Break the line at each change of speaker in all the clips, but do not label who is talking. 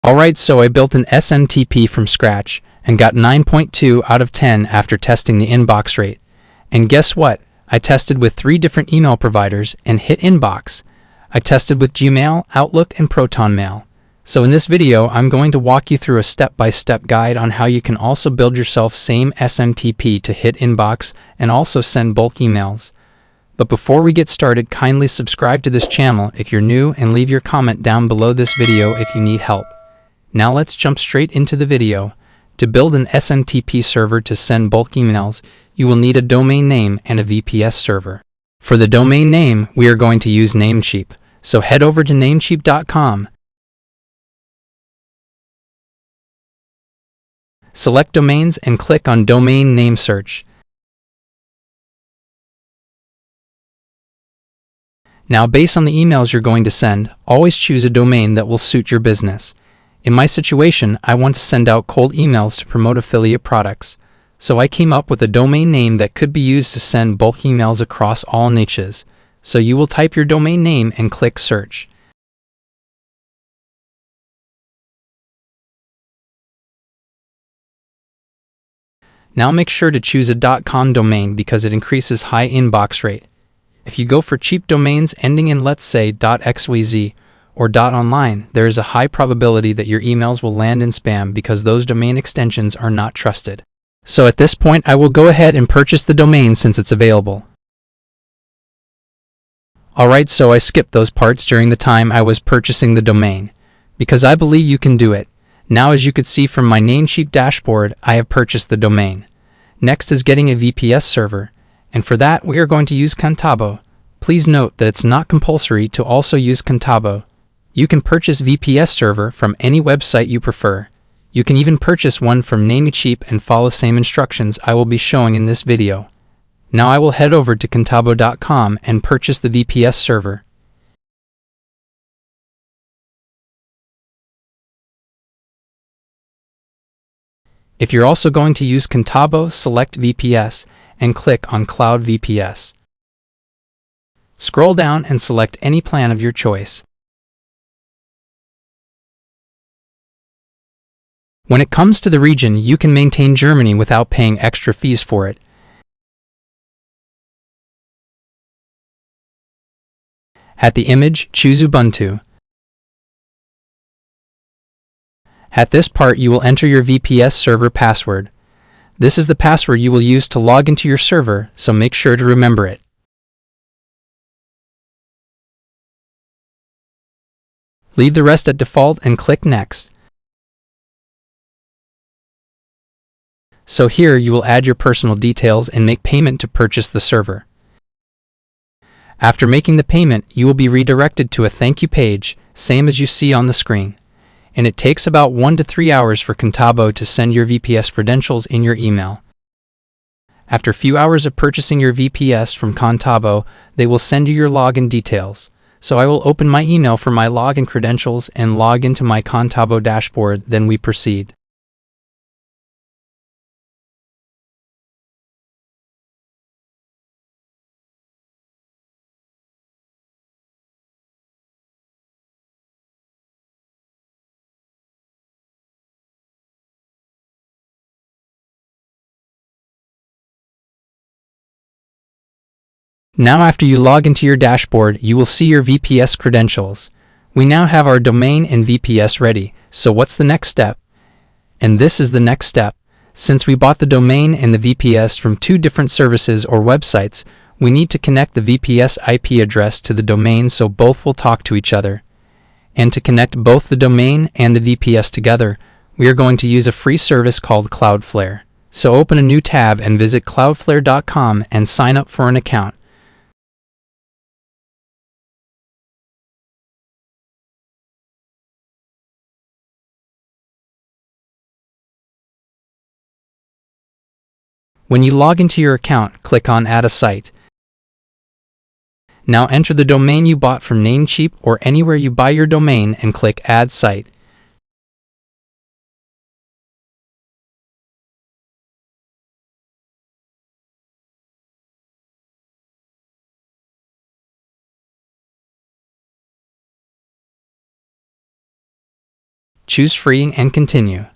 Alright, so I built an SMTP from scratch and got 9.2 out of 10 after testing the inbox rate. And guess what? I tested with 3 different email providers and hit inbox. I tested with Gmail, Outlook, and ProtonMail. So in this video, I'm going to walk you through a step-by-step guide on how you can also build yourself same SMTP to hit inbox and also send bulk emails. But before we get started, kindly subscribe to this channel if you're new and leave your comment down below this video if you need help. Now let's jump straight into the video. To build an SMTP server to send bulk emails, you will need a domain name and a VPS server. For the domain name, we are going to use Namecheap. So head over to namecheap.com. Select domains and click on domain name search. Now, based on the emails you're going to send, always choose a domain that will suit your business. In my situation, I want to send out cold emails to promote affiliate products, so I came up with a domain name that could be used to send bulk emails across all niches. So you will type your domain name and click search. Now make sure to choose a .com domain because it increases high inbox rate. If you go for cheap domains ending in, let's say, .xyz or .online, there is a high probability that your emails will land in spam because those domain extensions are not trusted. So at this point, I will go ahead and purchase the domain since it's available. Alright, so I skipped those parts during the time I was purchasing the domain, because I believe you can do it. Now, as you could see from my Namecheap dashboard, I have purchased the domain. Next is getting a VPS server, and for that we are going to use Contabo. Please note that it's not compulsory to also use Contabo. You can purchase VPS server from any website you prefer. You can even purchase one from Namecheap and follow same instructions I will be showing in this video. Now I will head over to contabo.com and purchase the VPS server. If you're also going to use Contabo, select VPS and click on Cloud VPS. Scroll down and select any plan of your choice. When it comes to the region, you can maintain Germany without paying extra fees for it. At the image, choose Ubuntu. At this part, you will enter your VPS server password. This is the password you will use to log into your server, so make sure to remember it. Leave the rest at default and click Next. So here you will add your personal details and make payment to purchase the server. After making the payment, you will be redirected to a thank you page, same as you see on the screen. And it takes about 1 to 3 hours for Contabo to send your VPS credentials in your email. After a few hours of purchasing your VPS from Contabo, they will send you your login details. So I will open my email for my login credentials and log into my Contabo dashboard, then we proceed. Now after you log into your dashboard, you will see your VPS credentials. We now have our domain and VPS ready, so what's the next step? And this is the next step. Since we bought the domain and the VPS from 2 different services or websites, we need to connect the VPS IP address to the domain so both will talk to each other. And to connect both the domain and the VPS together, we are going to use a free service called Cloudflare. So open a new tab and visit cloudflare.com and sign up for an account. When you log into your account, click on Add a Site. Now enter the domain you bought from Namecheap or anywhere you buy your domain and click Add Site. choose Free and continue.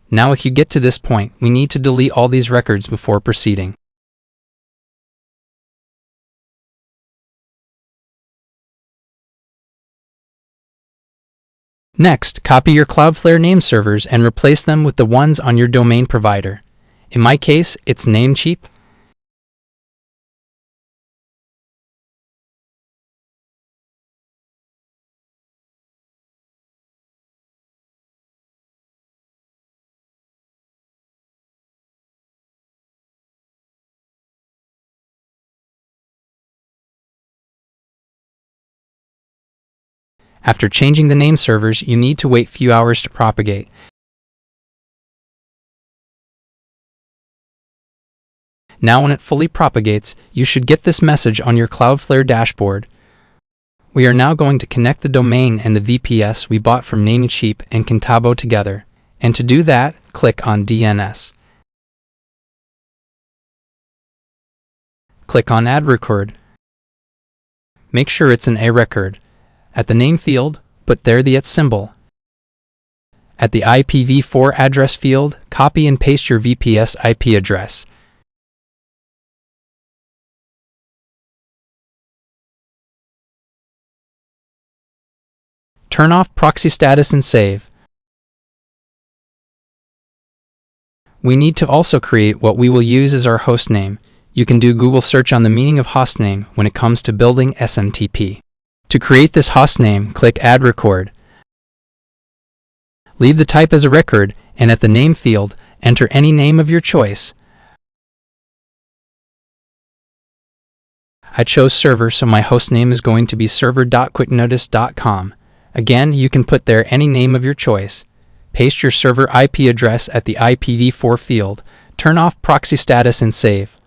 Now if you get to this point, we need to delete all these records before proceeding. Next, copy your Cloudflare name servers and replace them with the ones on your domain provider. In my case, it's Namecheap. After changing the name servers, you need to wait few hours to propagate. Now when it fully propagates, you should get this message on your Cloudflare dashboard. We are now going to connect the domain and the VPS we bought from Namecheap and Contabo together. And to do that, click on DNS. Click on Add Record. Make sure it's an A record. At the name field, put there the @ symbol. At the IPv4 address field, copy and paste your VPS IP address. Turn off proxy status and save. We need to also create what we will use as our host name. You can do Google search on the meaning of hostname when it comes to building SMTP. To create this hostname, click Add Record. Leave the type as a record, and at the name field, enter any name of your choice. I chose server, so my hostname is going to be server.quicknotice.com. Again, you can put there any name of your choice. Paste your server IP address at the IPv4 field, turn off proxy status and save.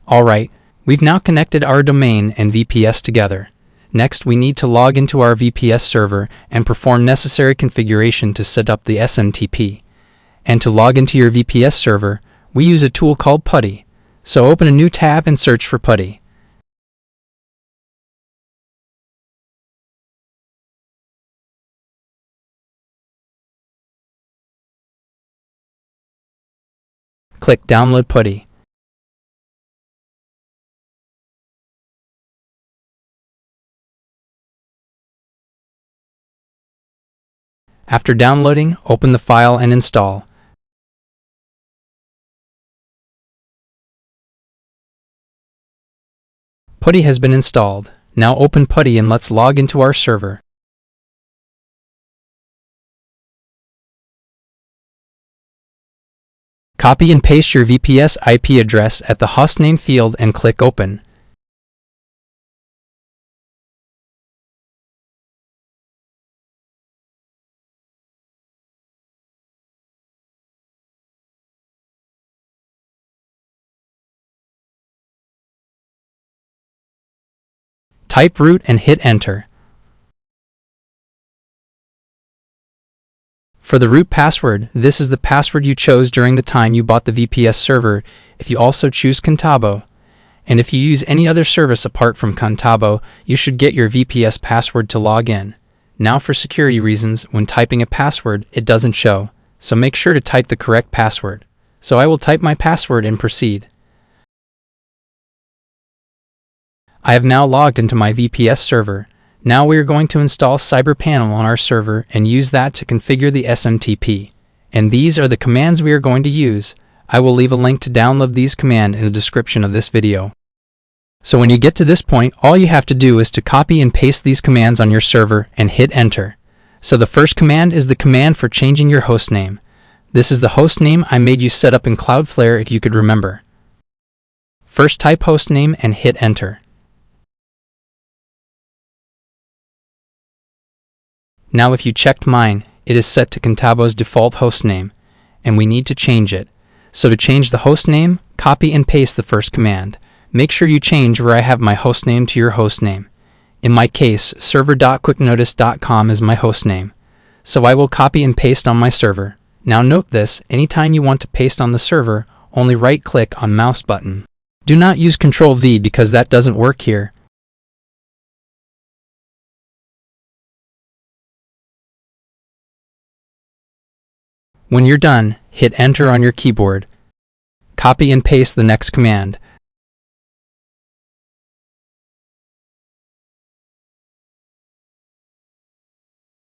Alright, we've now connected our domain and VPS together. Next, we need to log into our VPS server and perform necessary configuration to set up the SMTP. And to log into your VPS server, we use a tool called PuTTY. So open a new tab and search for PuTTY. Click Download PuTTY. After downloading, open the file and install. PuTTY has been installed. Now open PuTTY and let's log into our server. Copy and paste your VPS IP address at the hostname field and click Open. Type root and hit enter. For the root password, this is the password you chose during the time you bought the VPS server if you also choose Contabo. And if you use any other service apart from Contabo, you should get your VPS password to log in. Now for security reasons, when typing a password, it doesn't show, so make sure to type the correct password. So I will type my password and proceed. I have now logged into my VPS server. Now we are going to install CyberPanel on our server and use that to configure the SMTP. And these are the commands we are going to use. I will leave a link to download these commands in the description of this video. So when you get to this point, all you have to do is to copy and paste these commands on your server and hit enter. So the first command is the command for changing your hostname. This is the hostname I made you set up in Cloudflare if you could remember. First type hostname and hit enter. Now if you checked mine, it is set to Contabo's default hostname, and we need to change it. So to change the hostname, copy and paste the first command. Make sure you change where I have my hostname to your hostname. In my case, server.quicknotice.com is my hostname. So I will copy and paste on my server. Now note this, anytime you want to paste on the server, only right-click on mouse button. Do not use Control V because that doesn't work here. When you're done, hit Enter on your keyboard. Copy and paste the next command.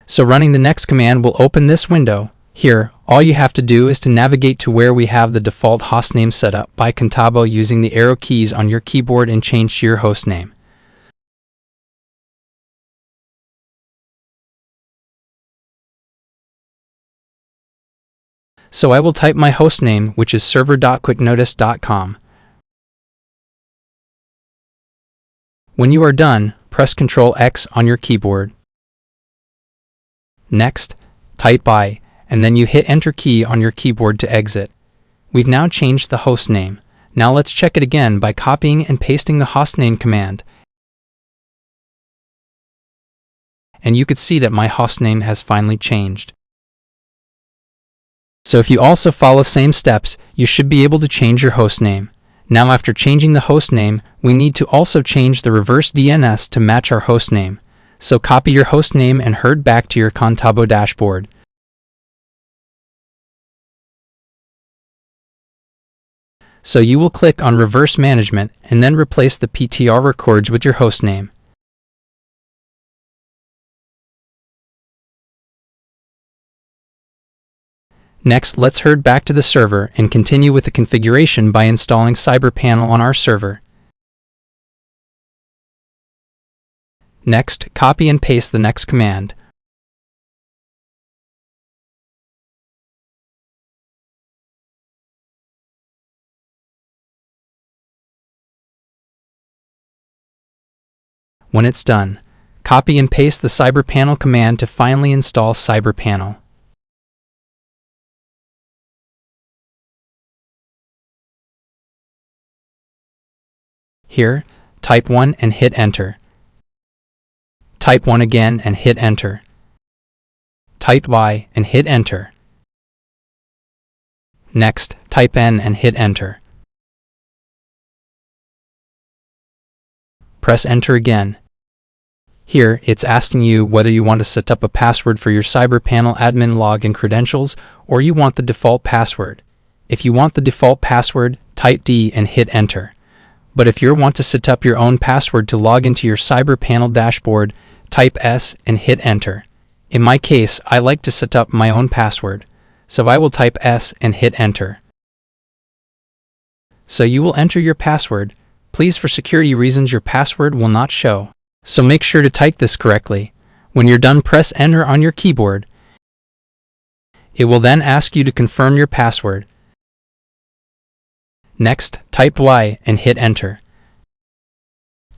So running the next command will open this window. Here, all you have to do is to navigate to where we have the default hostname set up by Contabo using the arrow keys on your keyboard and change to your hostname. So I will type my hostname, which is server.quicknotice.com. When you are done, press Ctrl X on your keyboard. Next, type by, and then you hit Enter key on your keyboard to exit. We've now changed the hostname. Now let's check it again by copying and pasting the hostname command. And you could see that my hostname has finally changed. So if you also follow same steps, you should be able to change your hostname. Now after changing the hostname, we need to also change the reverse DNS to match our hostname. So copy your hostname and herd back to your Contabo dashboard. So you will click on Reverse Management and then replace the PTR records with your hostname. Next, let's herd back to the server and continue with the configuration by installing CyberPanel on our server. Next, copy and paste the next command. When it's done, copy and paste the CyberPanel command to finally install CyberPanel. Here, type 1 and hit Enter. Type 1 again and hit Enter. Type Y and hit Enter. Next, type N and hit Enter. Press Enter again. Here, it's asking you whether you want to set up a password for your CyberPanel admin login credentials or you want the default password. If you want the default password, type D and hit Enter. But if you want to set up your own password to log into your CyberPanel dashboard, type S and hit Enter. In my case, I like to set up my own password, so I will type S and hit Enter. So you will enter your password. Please, for security reasons, your password will not show. So make sure to type this correctly. When you're done, press Enter on your keyboard. It will then ask you to confirm your password. Next, type Y and hit Enter.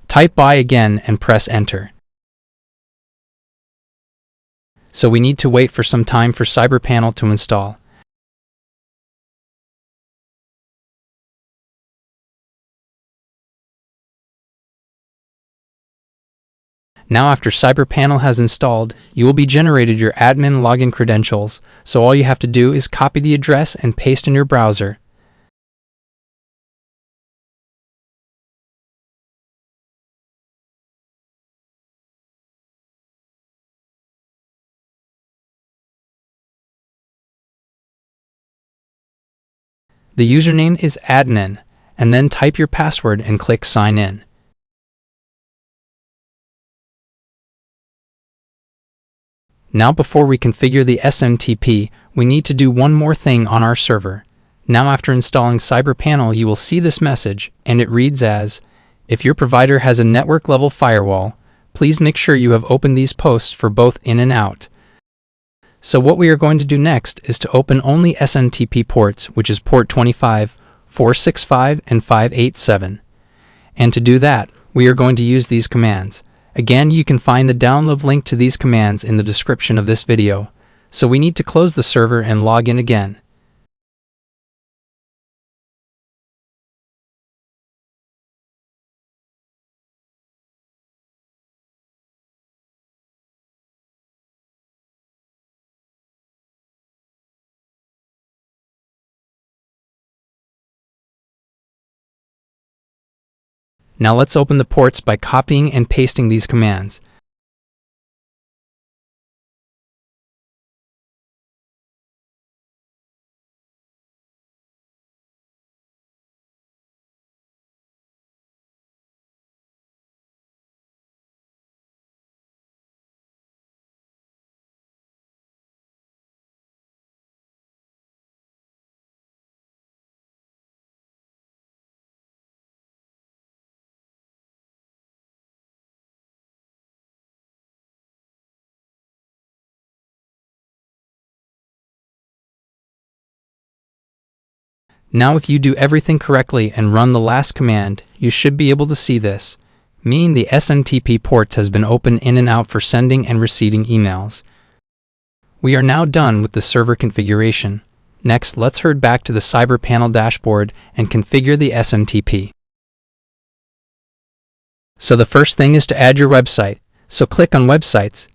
Type Y again and press Enter. So we need to wait for some time for CyberPanel to install. Now after CyberPanel has installed, you will be generated your admin login credentials, so all you have to do is copy the address and paste in your browser. The username is admin, and then type your password and click Sign In. Now before we configure the SMTP, we need to do one more thing on our server. Now after installing CyberPanel, you will see this message, and it reads as, if your provider has a network level firewall, please make sure you have opened these posts for both in and out. So what we are going to do next is to open only SMTP ports, which is port 25, 465, and 587. And to do that, we are going to use these commands. Again, you can find the download link to these commands in the description of this video. So we need to close the server and log in again. Now let's open the ports by copying and pasting these commands. Now if you do everything correctly and run the last command, you should be able to see this, meaning the SMTP ports has been opened in and out for sending and receiving emails. We are now done with the server configuration. Next, let's head back to the CyberPanel dashboard and configure the SMTP. So the first thing is to add your website. So click on Websites.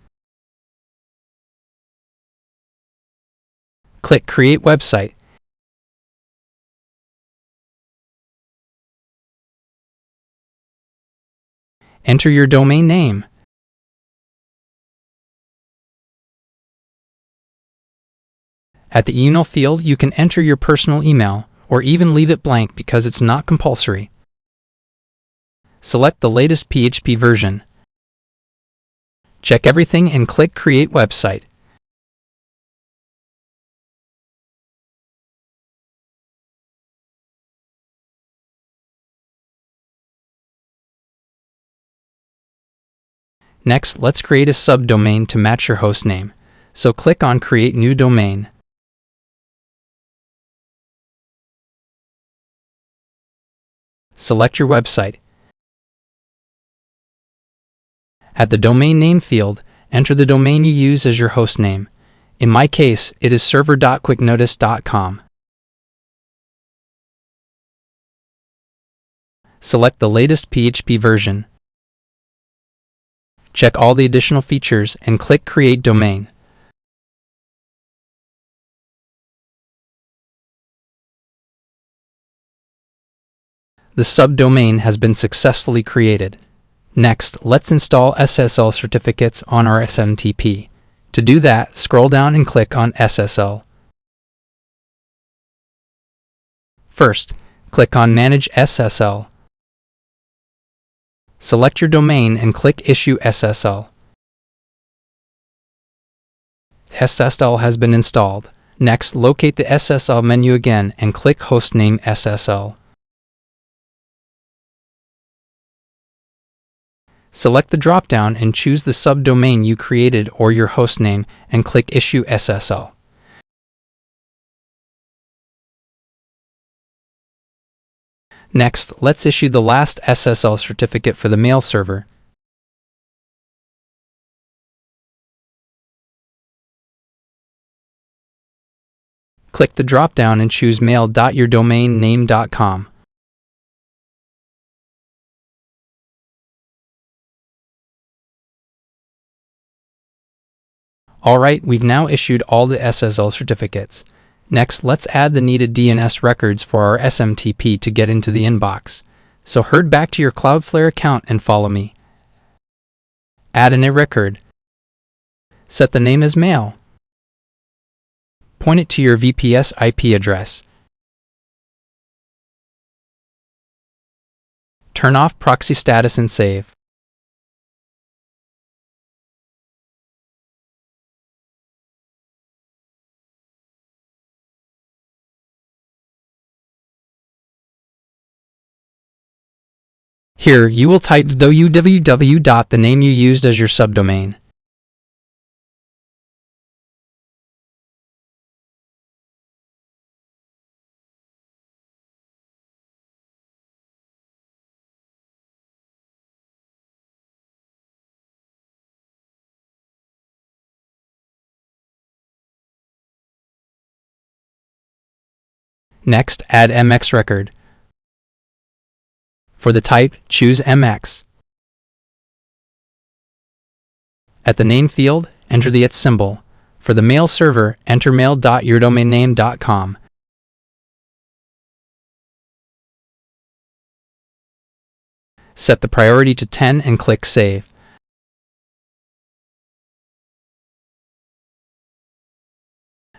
Click Create Website. Enter your domain name. At the email field, you can enter your personal email, or even leave it blank because it's not compulsory. Select the latest PHP version. Check everything and click Create Website. Next, let's create a subdomain to match your host name. So click on Create New Domain. Select your website. At the domain name field, enter the domain you use as your host name. In my case, it is server.quicknotice.com. Select the latest PHP version. Check all the additional features and click Create Domain. The subdomain has been successfully created. Next, let's install SSL certificates on our SMTP. To do that, scroll down and click on SSL. First, click on Manage SSL. Select your domain and click Issue SSL. SSL has been installed. Next, locate the SSL menu again and click Hostname SSL. Select the drop-down and choose the subdomain you created or your hostname and click Issue SSL. Next, let's issue the last SSL certificate for the mail server. Click the drop-down and choose mail.yourdomainname.com. Alright, we've now issued all the SSL certificates. Next, let's add the needed DNS records for our SMTP to get into the inbox. So head back to your Cloudflare account and follow me. Add in a record. Set the name as mail. Point it to your VPS IP address. Turn off proxy status and save. Here, you will type www. The name you used as your subdomain. Next, add MX record. For the type, choose MX. At the name field, enter the @ symbol. For the mail server, enter mail.yourdomainname.com. Set the priority to 10 and click Save.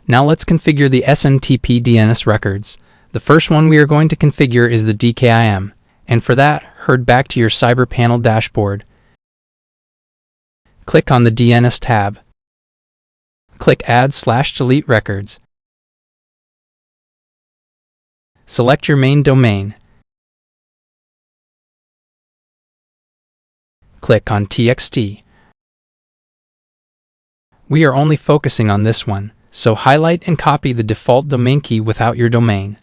Now let's configure the SMTP DNS records. The first one we are going to configure is the DKIM, and for that, head back to your CyberPanel dashboard. Click on the DNS tab. Click Add/Delete Records. Select your main domain. Click on TXT. We are only focusing on this one, so highlight and copy the default domain key without your domain.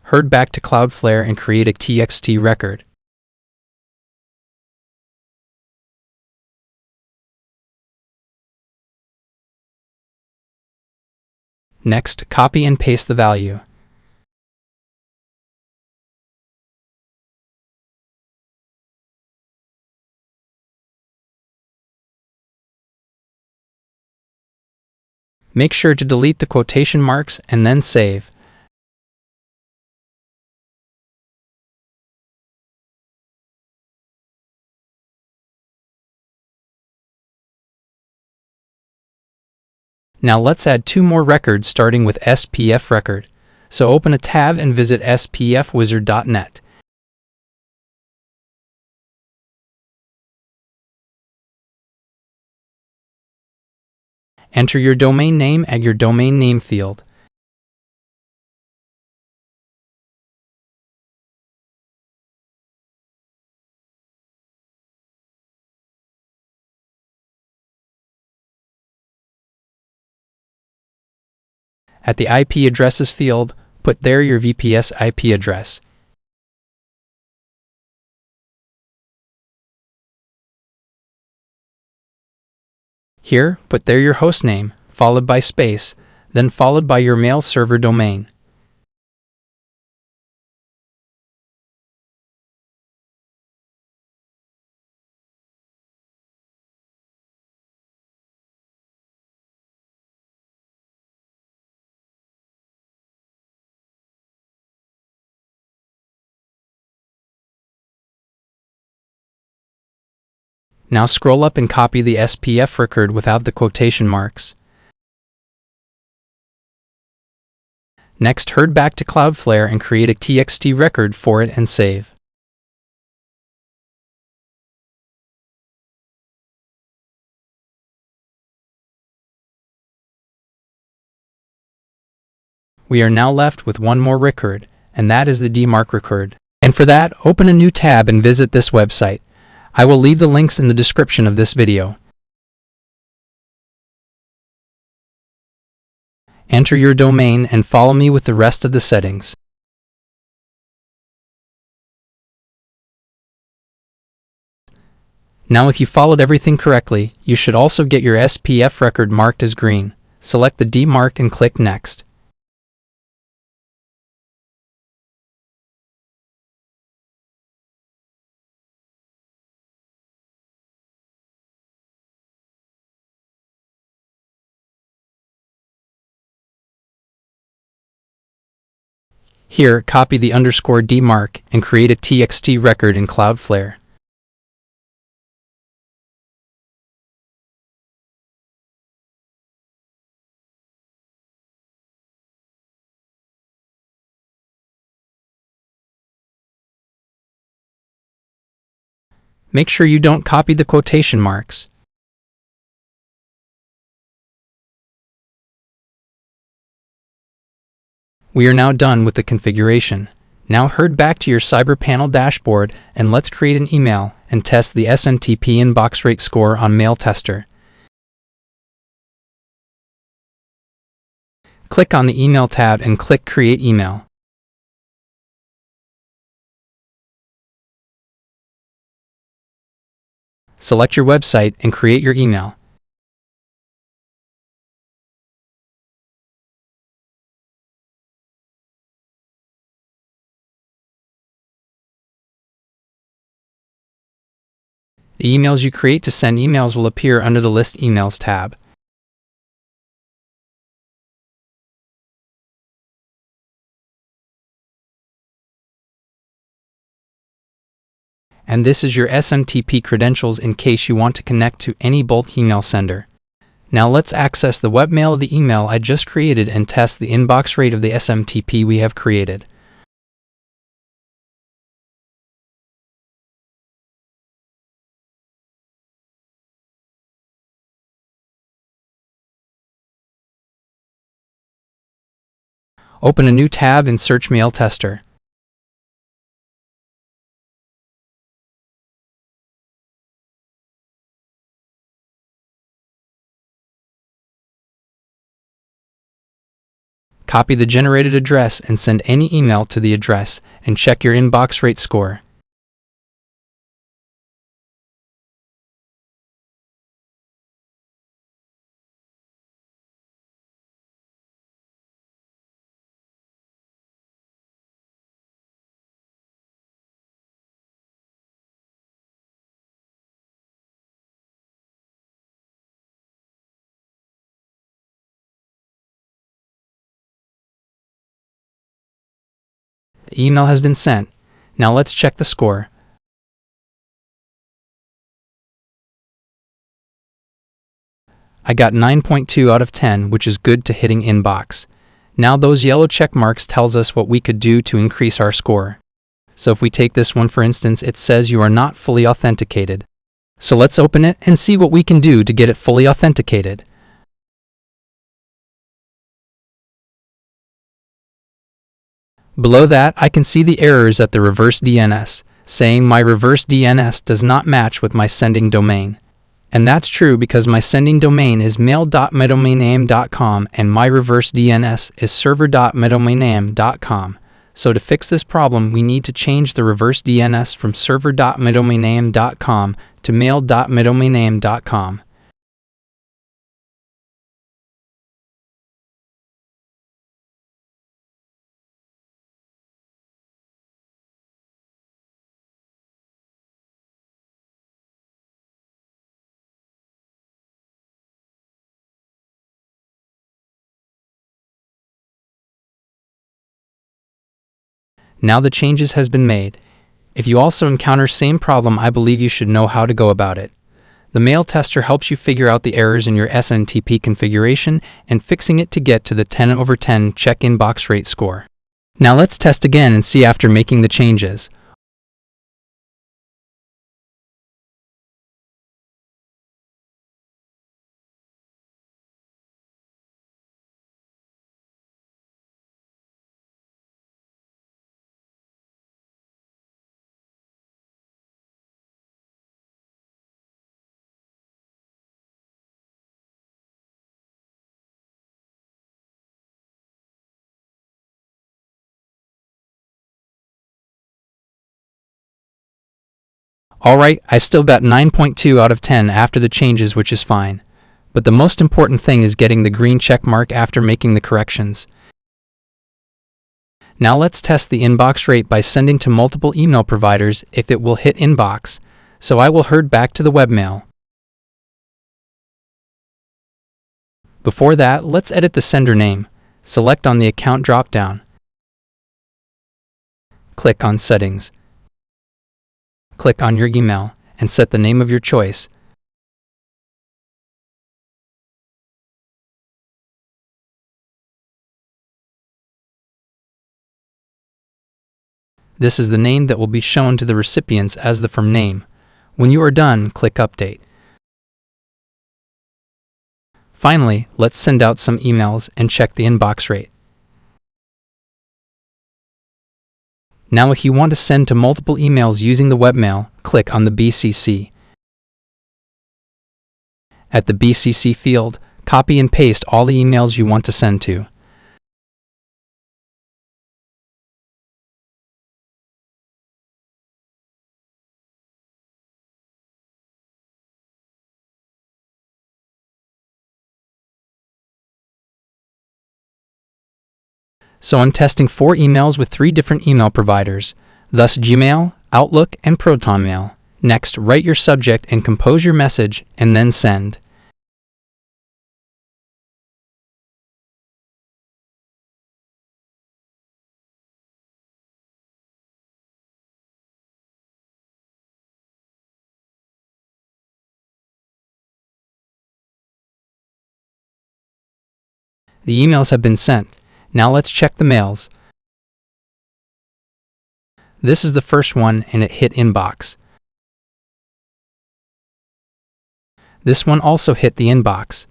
Head back to Cloudflare and create a TXT record. Next, copy and paste the value. Make sure to delete the quotation marks and then save. Now let's add 2 more records starting with SPF Record. So open a tab and visit spfwizard.net. Enter your domain name at your domain name field. At the IP addresses field, put there your VPS IP address. Here, put there your host name, followed by space, then followed by your mail server domain. Now scroll up and copy the SPF record without the quotation marks. Next, head back to Cloudflare and create a TXT record for it and save. We are now left with one more record, and that is the DMARC Record. And for that, open a new tab and visit this website. I will leave the links in the description of this video. Enter your domain and follow me with the rest of the settings. Now if you followed everything correctly, you should also get your SPF record marked as green. Select the DMARC and click Next. Here, copy the _DMARC and create a TXT record in Cloudflare. Make sure you don't copy the quotation marks. We are now done with the configuration. Now head back to your CyberPanel dashboard and let's create an email and test the SMTP inbox rate score on Mail Tester. Click on the Email tab and click Create Email. Select your website and create your email. The emails you create to send emails will appear under the List Emails tab. and this is your SMTP credentials in case you want to connect to any bulk email sender. Now let's access the webmail of the email I just created and test the inbox rate of the SMTP we have created. Open a new tab in Search Mail Tester. Copy the generated address and send any email to the address, and check your inbox rate score. The email has been sent. Now let's check the score. I got 9.2 out of 10, which is good to hitting inbox. Now those yellow check marks tells us what we could do to increase our score. So if we take this one for instance, it says you are not fully authenticated. So let's open it and see what we can do to get it fully authenticated. Below that, I can see the errors at the reverse DNS, saying my reverse DNS does not match with my sending domain. And that's true because my sending domain is mail.medomainname.com and my reverse DNS is server.medomainname.com. So to fix this problem, we need to change the reverse DNS from server.medomainname.com to mail.medomainname.com. Now the changes has been made. If you also encounter same problem, I believe you should know how to go about it. The mail tester helps you figure out the errors in your SMTP configuration and fixing it to get to the 10/10 check inbox rate score. Now let's test again and see after making the changes. Alright, I still got 9.2 out of 10 after the changes, which is fine. But the most important thing is getting the green check mark after making the corrections. Now let's test the inbox rate by sending to multiple email providers if it will hit inbox. So I will head back to the webmail. Before that, let's edit the sender name. Select on the account dropdown. Click on Settings. Click on your email and set the name of your choice. This is the name that will be shown to the recipients as the firm name. When you are done, click Update. Finally, let's send out some emails and check the inbox rate. Now if you want to send to multiple emails using the webmail, click on the BCC. At the BCC field, copy and paste all the emails you want to send to. So I'm testing 4 emails with 3 different email providers, thus Gmail, Outlook, and ProtonMail. Next, write your subject and compose your message, and then send. The emails have been sent. Now let's check the mails. This is the first one and it hit inbox. This one also hit the inbox.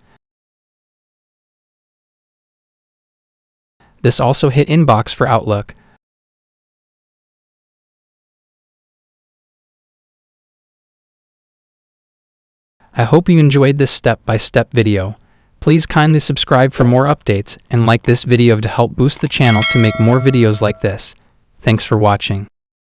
This also hit inbox for Outlook. I hope you enjoyed this step-by-step video. Please kindly subscribe for more updates and like this video to help boost the channel to make more videos like this. Thanks for watching.